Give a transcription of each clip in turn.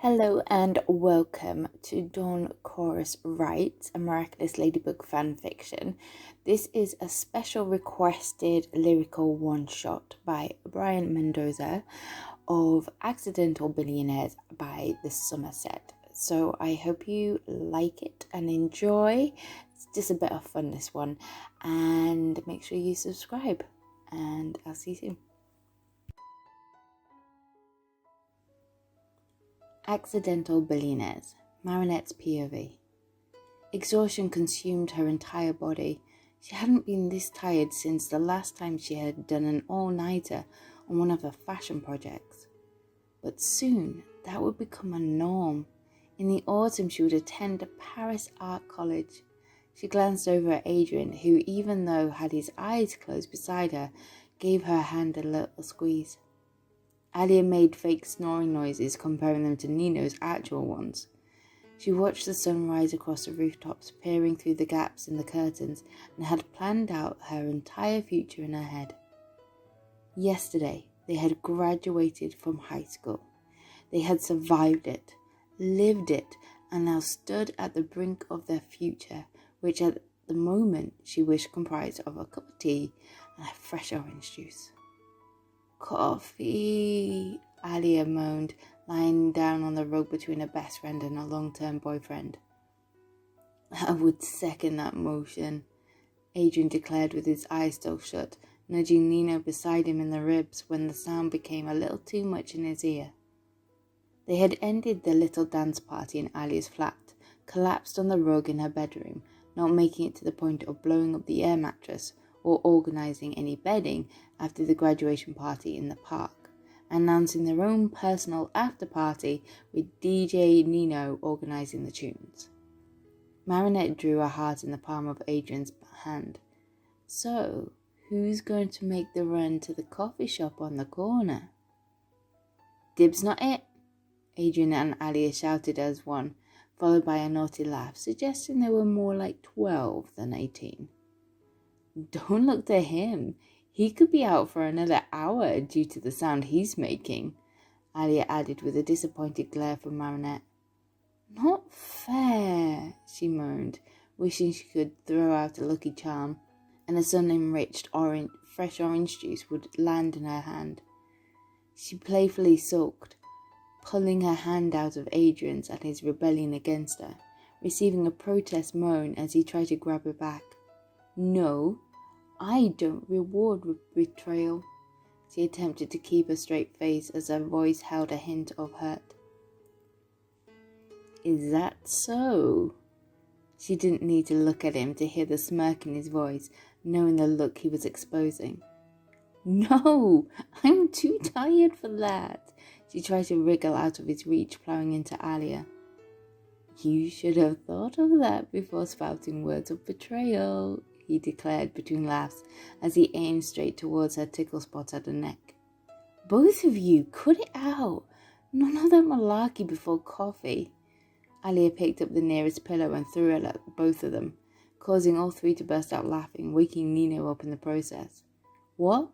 Hello and welcome to Dawn Chorus Writes, a Miraculous Ladybug fanfiction. This is a special requested lyrical one-shot by Brian Mendoza of Accidental Billionaires by the Somerset. So I hope you like it and enjoy. It's just a bit of fun, this one. And make sure you subscribe. And I'll see you soon. Accidental Billionaires, Marinette's POV. Exhaustion consumed her entire body. She hadn't been this tired since the last time she had done an all-nighter on one of her fashion projects. But soon, that would become a norm. In the autumn, she would attend a Paris art college. She glanced over at Adrian, who, even though had his eyes closed beside her, gave her hand a little squeeze. Alia made fake snoring noises, comparing them to Nino's actual ones. She watched the sun rise across the rooftops, peering through the gaps in the curtains, and had planned out her entire future in her head. Yesterday, they had graduated from high school. They had survived it, lived it, and now stood at the brink of their future, which at the moment she wished comprised of a cup of tea and a fresh orange juice. "Coffee," Alia moaned, lying down on the rug between her best friend and her long-term boyfriend. "I would second that motion," Adrian declared with his eyes still shut, nudging Nino beside him in the ribs when the sound became a little too much in his ear. They had ended their little dance party in Alia's flat, collapsed on the rug in her bedroom, not making it to the point of blowing up the air mattress or organising any bedding after the graduation party in the park, announcing their own personal after-party with DJ Nino organising the tunes. Marinette drew her heart in the palm of Adrian's hand. "So, who's going to make the run to the coffee shop on the corner?" "Dib's not it," Adrian and Alia shouted as one, followed by a naughty laugh, suggesting they were more like 12 than 18. "Don't look to him. He could be out for another hour due to the sound he's making," Alia added with a disappointed glare from Marinette. "Not fair," she moaned, wishing she could throw out a lucky charm, and a sun-enriched fresh orange juice would land in her hand. She playfully sulked, pulling her hand out of Adrian's at his rebellion against her, receiving a protest moan as he tried to grab her back. "No, I don't reward betrayal." She attempted to keep a straight face as her voice held a hint of hurt. "Is that so?" She didn't need to look at him to hear the smirk in his voice, knowing the look he was exposing. "No, I'm too tired for that." She tried to wriggle out of his reach, plowing into Alia. "You should have thought of that before spouting words of betrayal," he declared between laughs as he aimed straight towards her tickle spot at her neck. "Both of you, cut it out. None of that malarkey before coffee." Alia picked up the nearest pillow and threw it at both of them, causing all three to burst out laughing, waking Nino up in the process. "What?"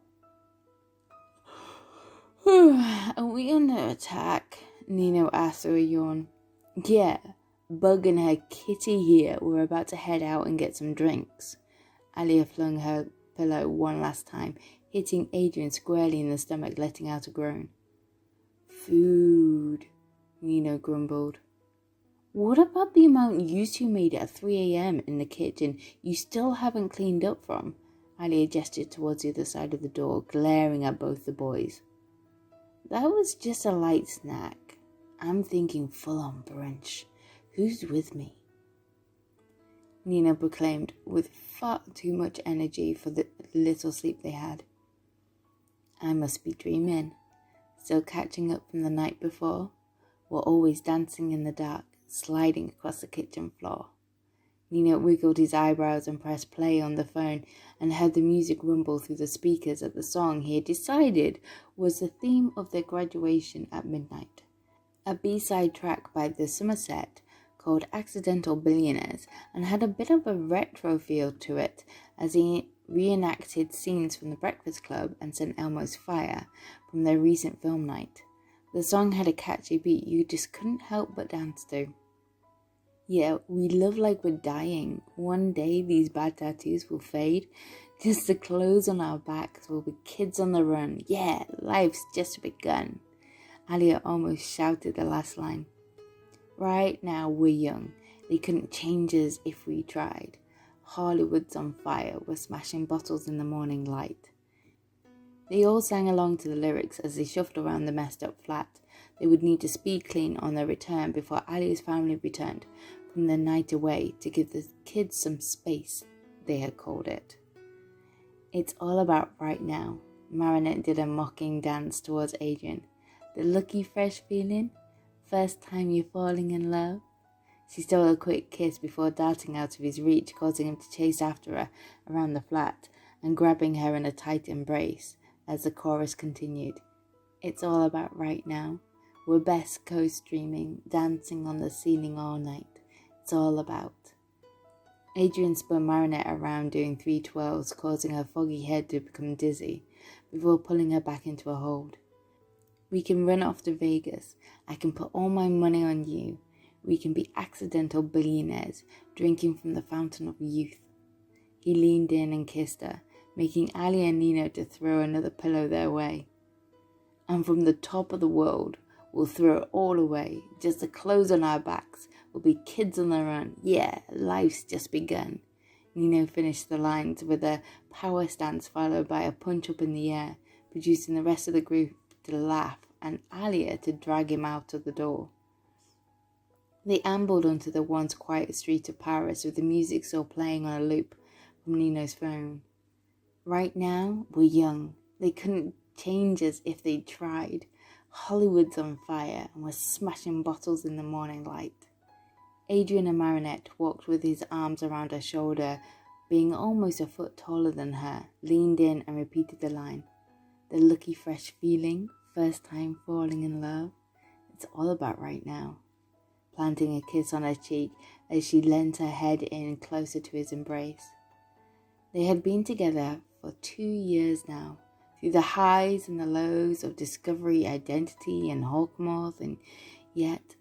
"Are we under attack?" Nino asked through a yawn. "Yeah, Bug and her kitty here. We're about to head out and get some drinks." Alia flung her pillow one last time, hitting Adrian squarely in the stomach, letting out a groan. "Food," Nino grumbled. "What about the amount you two made at 3 a.m. in the kitchen you still haven't cleaned up from?" Alia gestured towards the other side of the door, glaring at both the boys. "That was just a light snack. I'm thinking full-on brunch. Who's with me?" Nina proclaimed, with far too much energy for the little sleep they had. "I must be dreaming. Still catching up from the night before. We're always dancing in the dark, sliding across the kitchen floor." Nino wiggled his eyebrows and pressed play on the phone and heard the music rumble through the speakers at the song he had decided was the theme of their graduation at midnight. A B-side track by the Somerset called Accidental Billionaires, and had a bit of a retro feel to it as he reenacted scenes from The Breakfast Club and St. Elmo's Fire from their recent film night. The song had a catchy beat you just couldn't help but dance to. Yeah, we love like we're dying. One day these bad tattoos will fade. Just the clothes on our backs will be kids on the run. Yeah, life's just begun. Alia almost shouted the last line. Right now we're young. They couldn't change us if we tried. Hollywood's on fire. We're smashing bottles in the morning light. They all sang along to the lyrics as they shuffled around the messed up flat. They would need to speed clean on their return before Ali's family returned from their night away to give the kids some space, they had called it. It's all about right now. Marinette did a mocking dance towards Adrian. The lucky fresh feeling? First time you're falling in love? She stole a quick kiss before darting out of his reach, causing him to chase after her around the flat and grabbing her in a tight embrace as the chorus continued. It's all about right now. We're best co-streaming, dancing on the ceiling all night. It's all about. Adrian spun Marinette around doing 3 twirls, causing her foggy head to become dizzy, before pulling her back into a hold. We can run off to Vegas. I can put all my money on you. We can be accidental billionaires, drinking from the fountain of youth. He leaned in and kissed her, making Ali and Nino to throw another pillow their way. And from the top of the world, we'll throw it all away. Just the clothes on our backs. We'll be kids on the run. Yeah, life's just begun. Nino finished the lines with a power stance followed by a punch up in the air, producing the rest of the group to laugh and Alia to drag him out of the door. They ambled onto the once quiet street of Paris with the music still playing on a loop from Nino's phone. Right now, we're young. They couldn't change us if they tried. Hollywood's on fire and we're smashing bottles in the morning light. Adrian and Marinette walked with his arms around her shoulder, being almost a foot taller than her, leaned in and repeated the line. The lucky fresh feeling, first time falling in love. It's all about right now. Planting a kiss on her cheek as she leant her head in closer to his embrace. They had been together for 2 years now, through the highs and the lows of discovery, identity, and Hawkmoth, and yet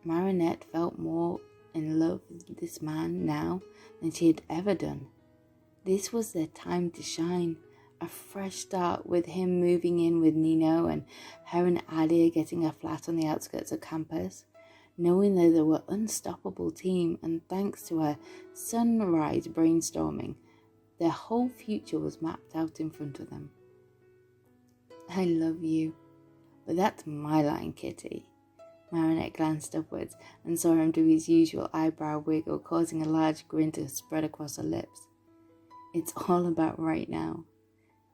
Marinette felt more in love with this man now than she had ever done. This was their time to shine, a fresh start with him moving in with Nino and her and Alia getting a flat on the outskirts of campus, knowing that they were an unstoppable team, and thanks to her sunrise brainstorming, their whole future was mapped out in front of them. I love you, but that's my line, Kitty. Marinette glanced upwards and saw him do his usual eyebrow wiggle, causing a large grin to spread across her lips. It's all about right now.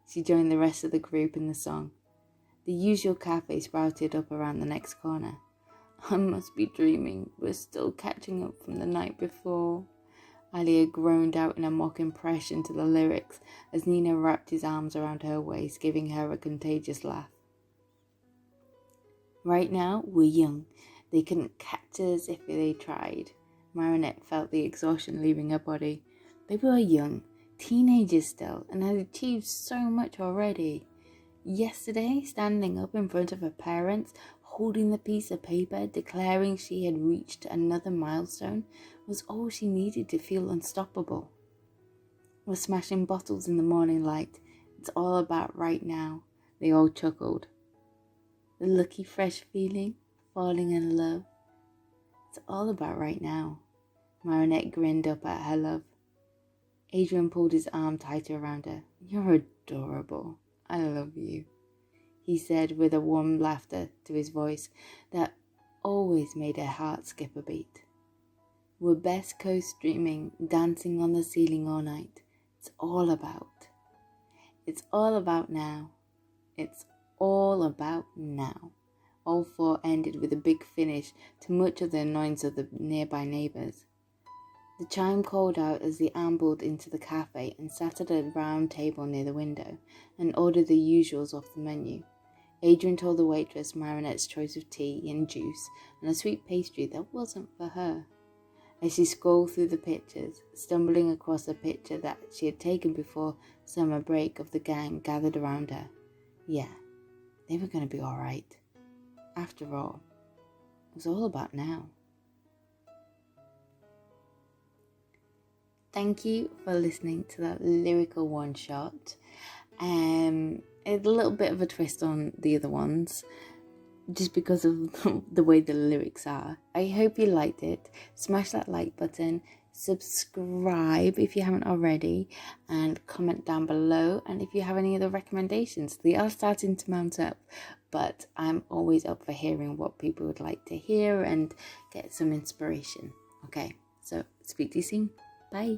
She joined the rest of the group in the song. The usual cafe sprouted up around the next corner. I must be dreaming. We're still catching up from the night before. Alia groaned out in a mock impression to the lyrics as Nino wrapped his arms around her waist, giving her a contagious laugh. Right now, we're young. They couldn't catch us if they tried. Marinette felt the exhaustion leaving her body. They were young, teenagers still, and had achieved so much already. Yesterday, standing up in front of her parents, holding the piece of paper, declaring she had reached another milestone, was all she needed to feel unstoppable. We're smashing bottles in the morning light. It's all about right now. They all chuckled. The lucky fresh feeling, falling in love. It's all about right now. Marinette grinned up at her love. Adrian pulled his arm tighter around her. You're adorable. I love you, he said with a warm laughter to his voice that always made her heart skip a beat. We're best co-streaming, dancing on the ceiling all night. It's all about. It's all about now. It's all about now. All four ended with a big finish to much of the annoyance of the nearby neighbours. The chime called out as they ambled into the cafe and sat at a round table near the window and ordered the usuals off the menu. Adrian told the waitress Marinette's choice of tea and juice and a sweet pastry that wasn't for her. As she scrolled through the pictures, stumbling across a picture that she had taken before summer break of the gang gathered around her. Yeah, they were going to be all right. After all, it was all about now. Thank you for listening to that lyrical one shot. A little bit of a twist on the other ones, just because of the way the lyrics are. I hope you liked it. Smash that like button, subscribe if you haven't already, and comment down below. And if you have any other recommendations, they are starting to mount up, but I'm always up for hearing what people would like to hear and get some inspiration. Okay, so speak to you soon. Bye.